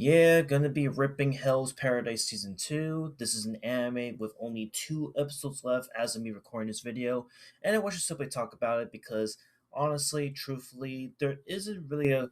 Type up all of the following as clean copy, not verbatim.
Yeah, gonna be ripping Hell's Paradise Season 2. This is an anime with only 2 episodes left as of me recording this video, and I wish to simply talk about it because honestly, truthfully, there isn't really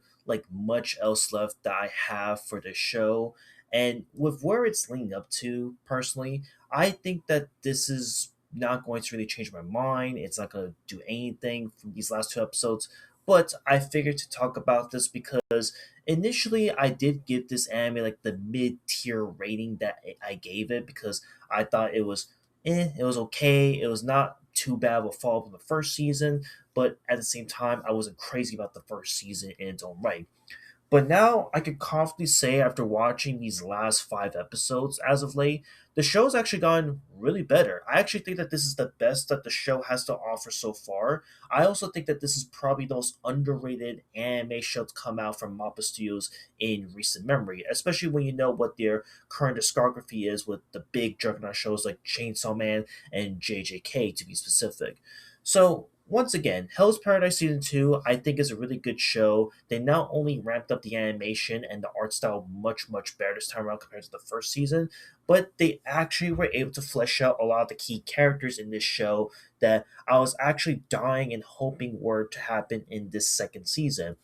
much else left that I have for the show. And with where it's leading up to, personally, I think that this is not going to really change my mind. It's not gonna do anything from these last 2 episodes. But I figured to talk about this because initially I did give this anime like the mid tier rating that I gave it because I thought it was okay. It was not too bad of a fall from the first season, but at the same time, I wasn't crazy about the first season in its own right. But now I can confidently say, after watching these last 5 episodes as of late, the show's actually gotten really better. I actually think that this is the best that the show has to offer so far. I also think that this is probably the most underrated anime show to come out from MAPPA Studios in recent memory, especially when you know what their current discography is with the big juggernaut shows like Chainsaw Man and JJK to be specific. So once again, Hell's Paradise Season 2, I think, is a really good show. They not only ramped up the animation and the art style much, much better this time around compared to the first season, but they actually were able to flesh out a lot of the key characters in this show that I was actually dying and hoping were to happen in this second season.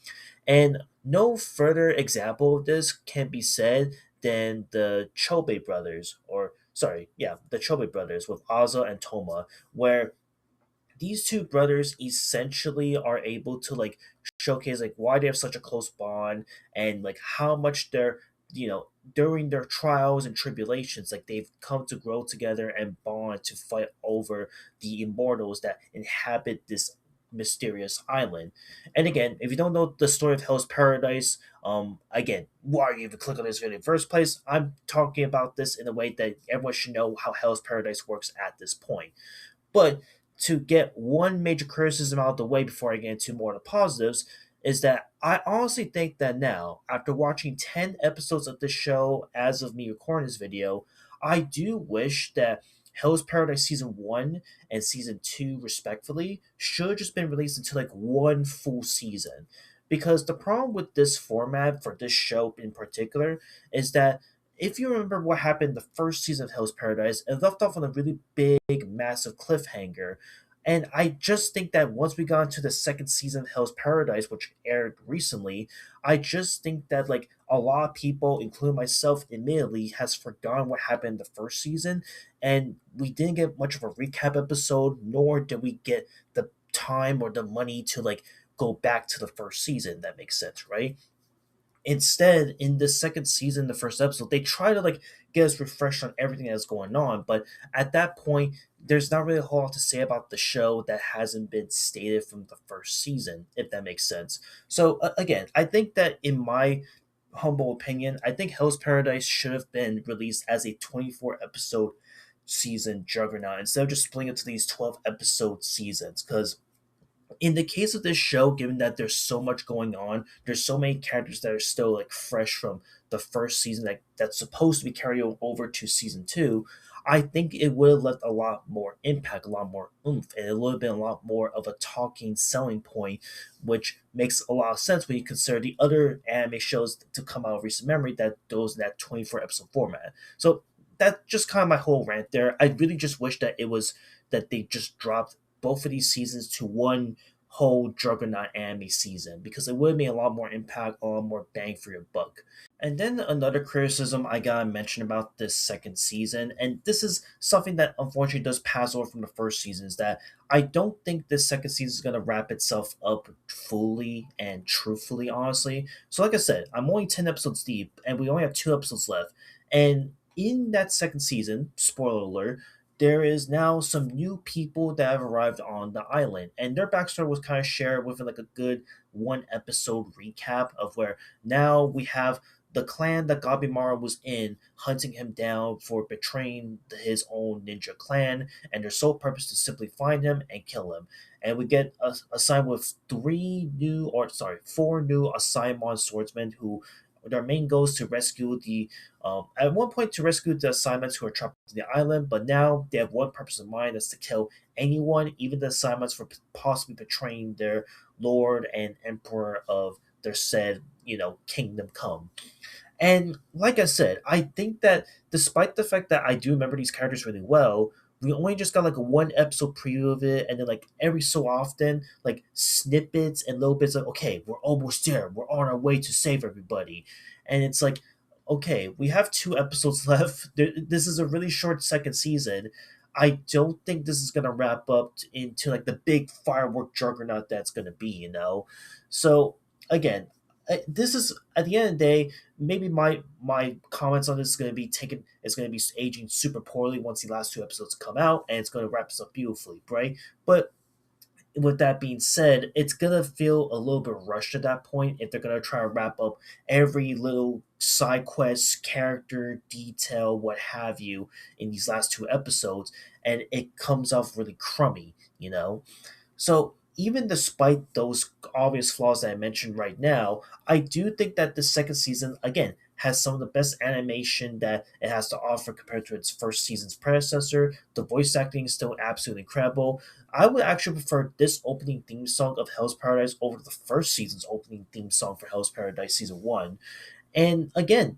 And no further example of this can be said than the Chobe brothers, or sorry, yeah, the Chobe brothers with Aza and Toma, where these two brothers essentially are able to showcase why they have such a close bond and how much they're during their trials and tribulations they've come to grow together and bond to fight over the immortals that inhabit this mysterious island. And again, if you don't know the story of Hell's Paradise, again, why are you even click on this video in the first place? I'm talking about this in a way that everyone should know how Hell's Paradise works at this point. But to get one major criticism out of the way before I get into more of the positives, is that I honestly think that now, after watching 10 episodes of this show as of me recording this video, I do wish that Hell's Paradise Season 1 and Season 2, respectively, should have just been released into one full season. Because the problem with this format for this show in particular is that if you remember what happened the first season of Hell's Paradise, it left off on a really big, massive cliffhanger. And I just think that once we got into the second season of Hell's Paradise, which aired recently, I just think that a lot of people, including myself, admittedly, has forgotten what happened in the first season, and we didn't get much of a recap episode, nor did we get the time or the money to go back to the first season. That makes sense, right? Instead, in the second season, the first episode, they try to get us refreshed on everything that's going on. But at that point, there's not really a whole lot to say about the show that hasn't been stated from the first season, if that makes sense. So again, I think that in my humble opinion, I think Hell's Paradise should have been released as a 24 episode season juggernaut instead of just splitting it to these 12 episode seasons. Because in the case of this show, given that there's so much going on, there's so many characters that are still fresh from the first season that's supposed to be carried over to season two. I think it would have left a lot more impact, a lot more oomph, and it would have been a lot more of a talking selling point, which makes a lot of sense when you consider the other anime shows to come out of recent memory that goes in that 24 episode format. So that's just kind of my whole rant there. I really just wish that it was that they just dropped both of these seasons to one whole Juggernaut anime season because it would have made a lot more impact, a lot more bang for your buck. And then another criticism I gotta mention about this second season, and this is something that unfortunately does pass over from the first season, is that I don't think this second season is gonna wrap itself up fully and truthfully, honestly. So, like I said, I'm only 10 episodes deep, and we only have 2 episodes left. And in that second season, spoiler alert, there is now some new people that have arrived on the island, and their backstory was kind of shared within a good 1 episode recap of where now we have the clan that Gabimara was in hunting him down for betraying his own ninja clan, and their sole purpose to simply find him and kill him. And we get assigned with four new Asaimon swordsmen who their main goal is to rescue the at one point to rescue the assignments who are trapped on the island, but now they have one purpose in mind: is to kill anyone, even the assignments, for possibly betraying their lord and emperor of their said kingdom come. And like I said, I think that despite the fact that I do remember these characters really well, we only just got like a one episode preview of it, and then like every so often, like snippets and little bits of okay, we're almost there, we're on our way to save everybody, and it's like, okay, we have two episodes left. This is a really short second season. I don't think this is gonna wrap up into like the big firework juggernaut that's gonna be, you know. So again, this is at the end of the day maybe my comments on this is going to be taken it's going to be aging super poorly once the last two episodes come out, and it's going to wrap us up beautifully, right? But with that being said, it's going to feel a little bit rushed at that point if they're going to try to wrap up every little side quest, character detail, what have you, in these last two episodes, and it comes off really crummy, you know. So even despite those obvious flaws that I mentioned right now, I do think that the second season again has some of the best animation that it has to offer compared to its first season's predecessor. The voice acting is still absolutely incredible. I would actually prefer this opening theme song of Hell's Paradise over the first season's opening theme song for Hell's Paradise season one. And again,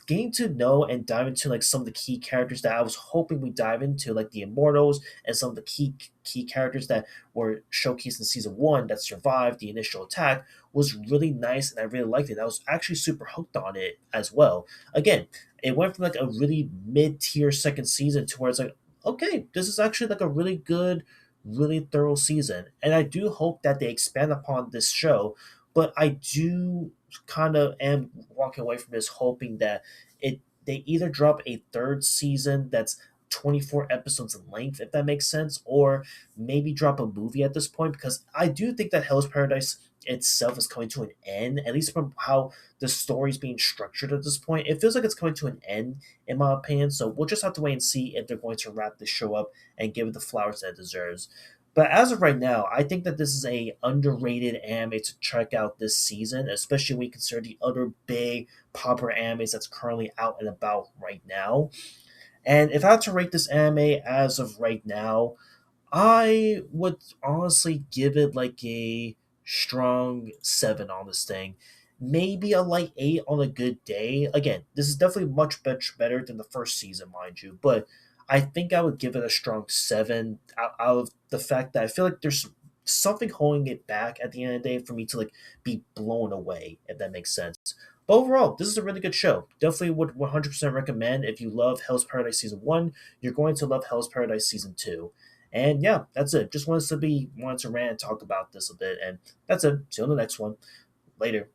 getting to know and dive into like some of the key characters that I was hoping we dive into, like the Immortals and some of the key characters that were showcased in season one that survived the initial attack, was really nice, and I really liked it. I was actually super hooked on it as well. Again, it went from like a really mid tier second season to where it's like, okay, this is actually like a really good, really thorough season, and I do hope that they expand upon this show. But I do kind of am walking away from this hoping that they either drop a third season that's 24 episodes in length, if that makes sense, or maybe drop a movie at this point, because I do think that Hell's Paradise itself is coming to an end, at least from how the story's being structured at this point. It feels like it's coming to an end, in my opinion, so we'll just have to wait and see if they're going to wrap this show up and give it the flowers that it deserves. But as of right now, I think that this is a underrated anime to check out this season, especially when you consider the other big popular animes that's currently out and about right now. And if I had to rate this anime as of right now, I would honestly give it like a strong 7 on this thing. Maybe a light 8 on a good day. Again, this is definitely much better than the first season, mind you, but I think I would give it a strong 7 out of the fact that I feel like there's something holding it back at the end of the day for me to like be blown away, if that makes sense. But overall, this is a really good show. Definitely would 100% recommend. If you love Hell's Paradise season 1, you're going to love Hell's Paradise season 2. And yeah, that's it. Just wanted to rant and talk about this a bit, and that's it. See you on the next one. Later.